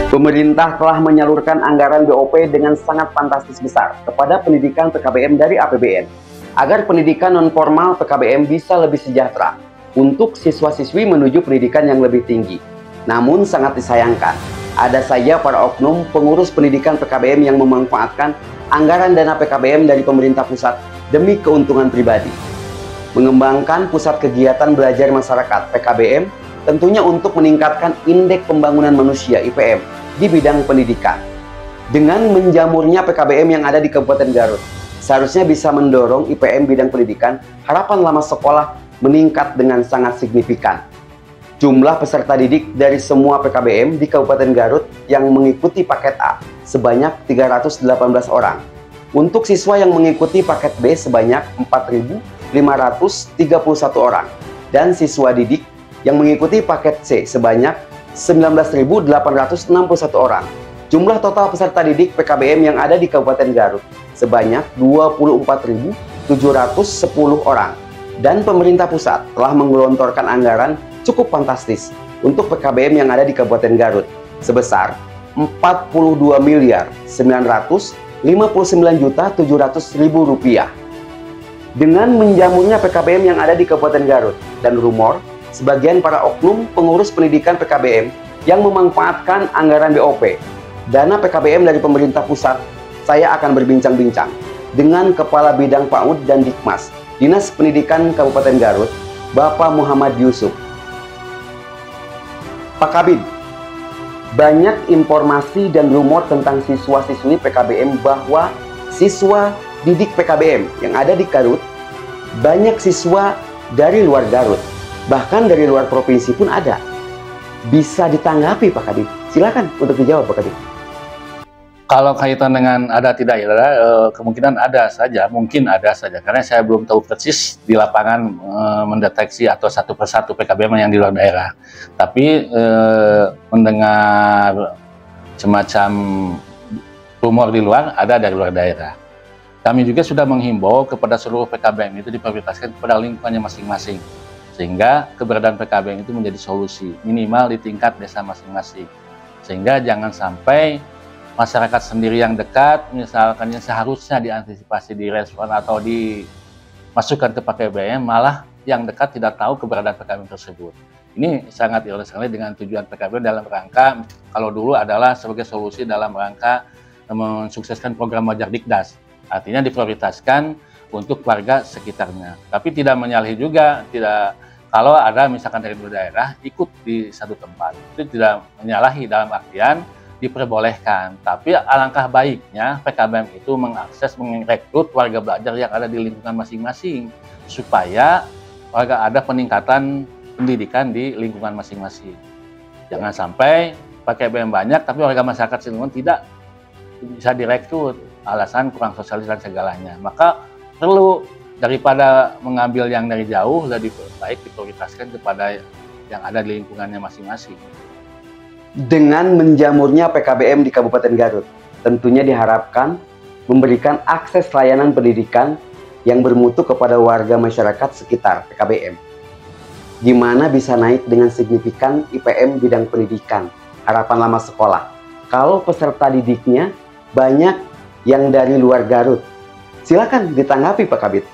Pemerintah telah menyalurkan anggaran BOP dengan sangat fantastis besar kepada pendidikan PKBM dari APBN, agar pendidikan non-formal PKBM bisa lebih sejahtera untuk siswa-siswi menuju pendidikan yang lebih tinggi. Namun sangat disayangkan, ada saja para oknum pengurus pendidikan PKBM yang memanfaatkan anggaran dana PKBM dari pemerintah pusat demi keuntungan pribadi. Mengembangkan pusat kegiatan belajar masyarakat PKBM tentunya untuk meningkatkan indeks pembangunan manusia IPM di bidang pendidikan. Dengan menjamurnya PKBM yang ada di Kabupaten Garut, seharusnya bisa mendorong IPM bidang pendidikan harapan lama sekolah meningkat dengan sangat signifikan. Jumlah peserta didik dari semua PKBM di Kabupaten Garut yang mengikuti paket A sebanyak 318 orang. Untuk siswa yang mengikuti paket B sebanyak 4.531 orang. Dan siswa didik yang mengikuti paket C sebanyak 19.861 orang. Jumlah total peserta didik PKBM yang ada di Kabupaten Garut sebanyak 24.710 orang. Dan pemerintah pusat telah menggelontorkan anggaran cukup fantastis untuk PKBM yang ada di Kabupaten Garut sebesar Rp42.959.700.000. Dengan menjamurnya PKBM yang ada di Kabupaten Garut dan rumor sebagian para oknum pengurus pendidikan PKBM yang memanfaatkan anggaran BOP, dana PKBM dari pemerintah pusat, saya akan berbincang-bincang dengan Kepala Bidang PAUD dan Dikmas, Dinas Pendidikan Kabupaten Garut, Bapak Muhammad Yusuf. Pak Kabid, banyak informasi dan rumor tentang siswa-siswi PKBM bahwa siswa didik PKBM yang ada di Garut, banyak siswa dari luar Garut. Bahkan dari luar provinsi pun ada. Bisa ditanggapi Pak Kadif? Silakan untuk dijawab Pak Kadif. Kalau kaitan dengan ada tidak ya, kemungkinan ada saja, mungkin ada saja. Karena saya belum tahu persis di lapangan mendeteksi atau satu persatu PKBM yang di luar daerah. Tapi mendengar semacam rumor di luar, ada dari luar daerah. Kami juga sudah menghimbau kepada seluruh PKBM itu diprioritaskan kepada lingkungannya masing-masing. Sehingga keberadaan PKBM itu menjadi solusi minimal di tingkat desa masing-masing. Sehingga jangan sampai masyarakat sendiri yang dekat, misalkan yang seharusnya diantisipasi, direspon atau dimasukkan ke PKBM, malah yang dekat tidak tahu keberadaan PKBM tersebut. Ini sangat ironis sekali dengan tujuan PKBM dalam rangka, kalau dulu adalah sebagai solusi dalam rangka mensukseskan program Wajar Dikdas. Artinya diprioritaskan untuk warga sekitarnya. Tapi tidak menyalahi juga, kalau ada misalkan dari daerah ikut di satu tempat, itu tidak menyalahi dalam artian diperbolehkan. Tapi alangkah baiknya PKBM itu mengakses, merekrut warga belajar yang ada di lingkungan masing-masing supaya warga ada peningkatan pendidikan di lingkungan masing-masing. Jangan sampai PKBM banyak tapi warga masyarakat lingkungan tidak bisa direkrut, alasan kurang sosialis dan segalanya. Maka perlu daripada mengambil yang dari jauh, lebih baik diprioritaskan kepada yang ada di lingkungannya masing-masing. Dengan menjamurnya PKBM di Kabupaten Garut, tentunya diharapkan memberikan akses layanan pendidikan yang bermutu kepada warga masyarakat sekitar PKBM. Gimana bisa naik dengan signifikan IPM bidang pendidikan, harapan lama sekolah, kalau peserta didiknya banyak yang dari luar Garut? Silakan ditanggapi Pak Kabid.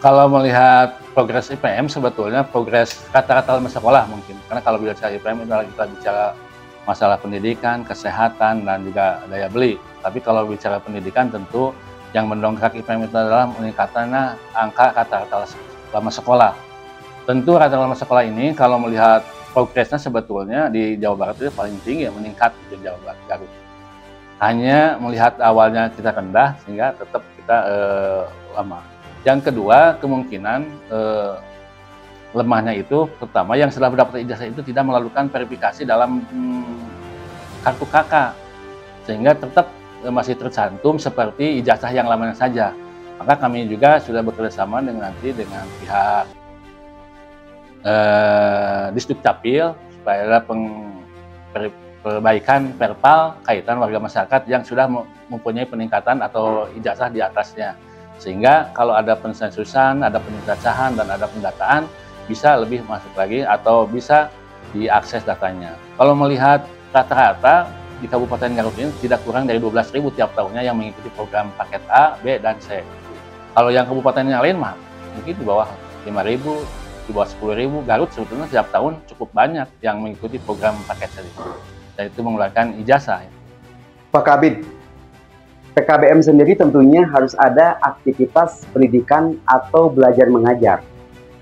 Kalau melihat progres IPM, sebetulnya progres rata-rata lama sekolah mungkin. Karena kalau bicara IPM itu kita bicara masalah pendidikan, kesehatan, dan juga daya beli. Tapi kalau bicara pendidikan tentu yang mendongkrak IPM itu adalah meningkatnya angka rata-rata lama sekolah. Tentu rata-rata lama sekolah ini kalau melihat progresnya sebetulnya di Jawa Barat itu paling tinggi, meningkat di Jawa Barat, Garut. Hanya melihat awalnya kita rendah sehingga tetap kita lama. Yang kedua, kemungkinan lemahnya itu pertama yang setelah mendapat ijazah itu tidak melakukan verifikasi dalam kartu KK, sehingga tetap masih tercantum seperti ijazah yang lamanya saja. Maka kami juga sudah bekerjasama dengan pihak Disdukcapil supaya ada perbaikan perpal kaitan warga masyarakat yang sudah mempunyai peningkatan atau ijazah di atasnya. Sehingga kalau ada pensensusan, ada penjajahan, dan ada pendataan, bisa lebih masuk lagi atau bisa diakses datanya. Kalau melihat rata-rata di Kabupaten Garut ini tidak kurang dari 12.000 tiap tahunnya yang mengikuti program paket A, B, dan C. Kalau yang kabupaten yang lain mah mungkin di bawah 5.000, di bawah 10.000. Garut sebetulnya setiap tahun cukup banyak yang mengikuti program paket C dan itu mengeluarkan ijazah. Pak Kabid, PKBM sendiri tentunya harus ada aktivitas pendidikan atau belajar mengajar.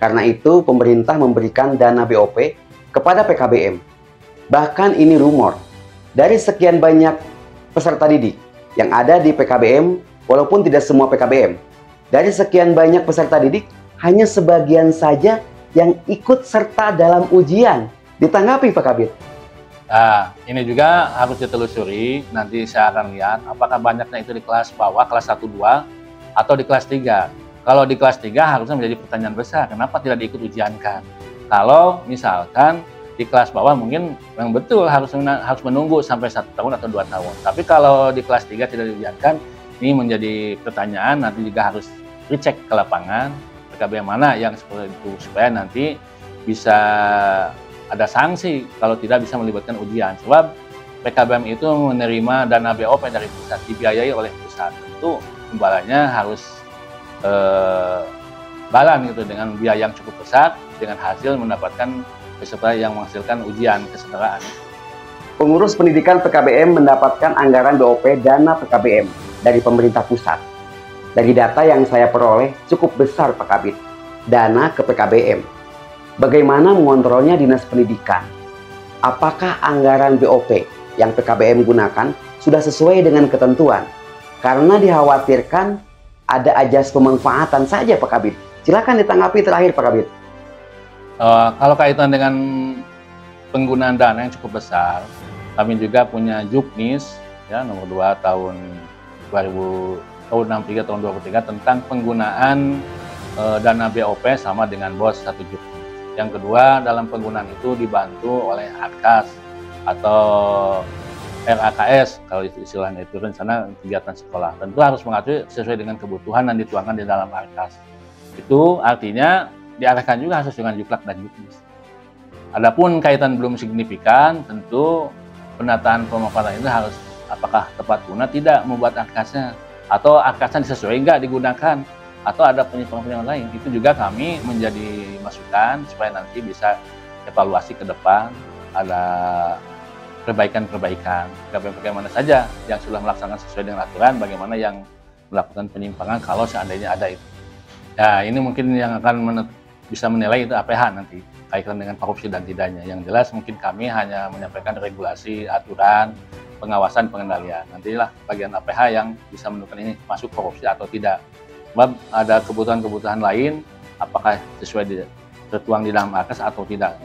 Karena itu pemerintah memberikan dana BOP kepada PKBM. Bahkan ini rumor, dari sekian banyak peserta didik yang ada di PKBM, walaupun tidak semua PKBM, dari sekian banyak peserta didik, hanya sebagian saja yang ikut serta dalam ujian. Ditanggapi Pak Kabid? Nah, ini juga harus ditelusuri, nanti saya akan lihat apakah banyaknya itu di kelas bawah, kelas 1, 2, atau di kelas 3. Kalau di kelas 3 harusnya menjadi pertanyaan besar, kenapa tidak diikut ujiankan? Kalau misalkan di kelas bawah mungkin yang betul harus menunggu sampai 1 tahun atau 2 tahun. Tapi kalau di kelas 3 tidak diujiankan, ini menjadi pertanyaan, nanti juga harus dicek ke lapangan, PKBM mana yang seperti itu, supaya nanti bisa ada sanksi kalau tidak bisa melibatkan ujian. Sebab PKBM itu menerima dana BOP dari pusat, dibiayai oleh pusat. Tentu imbalannya harus balan gitu dengan biaya yang cukup besar, dengan hasil mendapatkan peserta yang menghasilkan ujian kesetaraan. Pengurus pendidikan PKBM mendapatkan anggaran BOP dana PKBM dari pemerintah pusat. Dari data yang saya peroleh cukup besar Pak Kabid, dana ke PKBM. Bagaimana mengontrolnya Dinas Pendidikan? Apakah anggaran BOP yang PKBM gunakan sudah sesuai dengan ketentuan? Karena dikhawatirkan ada ajas pemanfaatan saja Pak Kabid. Silakan ditanggapi terakhir Pak Kabid. Kalau kaitan dengan penggunaan dana yang cukup besar, kami juga punya Juknis ya nomor 2 tahun 63 tahun 2003 tentang penggunaan dana BOP sama dengan BOS 1 Juknis. Yang kedua, dalam penggunaan itu dibantu oleh ARKAS atau RAKS kalau istilahnya itu rencana kegiatan sekolah. Tentu harus mengatur sesuai dengan kebutuhan yang dituangkan di dalam ARKAS. Itu artinya diarahkan juga sesuai dengan Juklak dan Juknis. Adapun kaitan belum signifikan, tentu penataan pemanfaatan itu harus apakah tepat guna tidak membuat ARKASnya, atau ARKASnya disesuaikan enggak digunakan, atau ada penyimpangan lain. Itu juga kami menjadi masukan supaya nanti bisa evaluasi ke depan, ada perbaikan-perbaikan. Bagaimana saja yang sudah melaksanakan sesuai dengan aturan, bagaimana yang melakukan penyimpangan kalau seandainya ada itu. Ya, ini mungkin yang akan bisa menilai itu APH nanti, kaitan dengan korupsi dan tidaknya. Yang jelas mungkin kami hanya menyampaikan regulasi, aturan, pengawasan, pengendalian. Nantilah bagian APH yang bisa menentukan ini masuk korupsi atau tidak. Sebab ada kebutuhan-kebutuhan lain, apakah sesuai tertuang di dalam ARKAS atau tidak.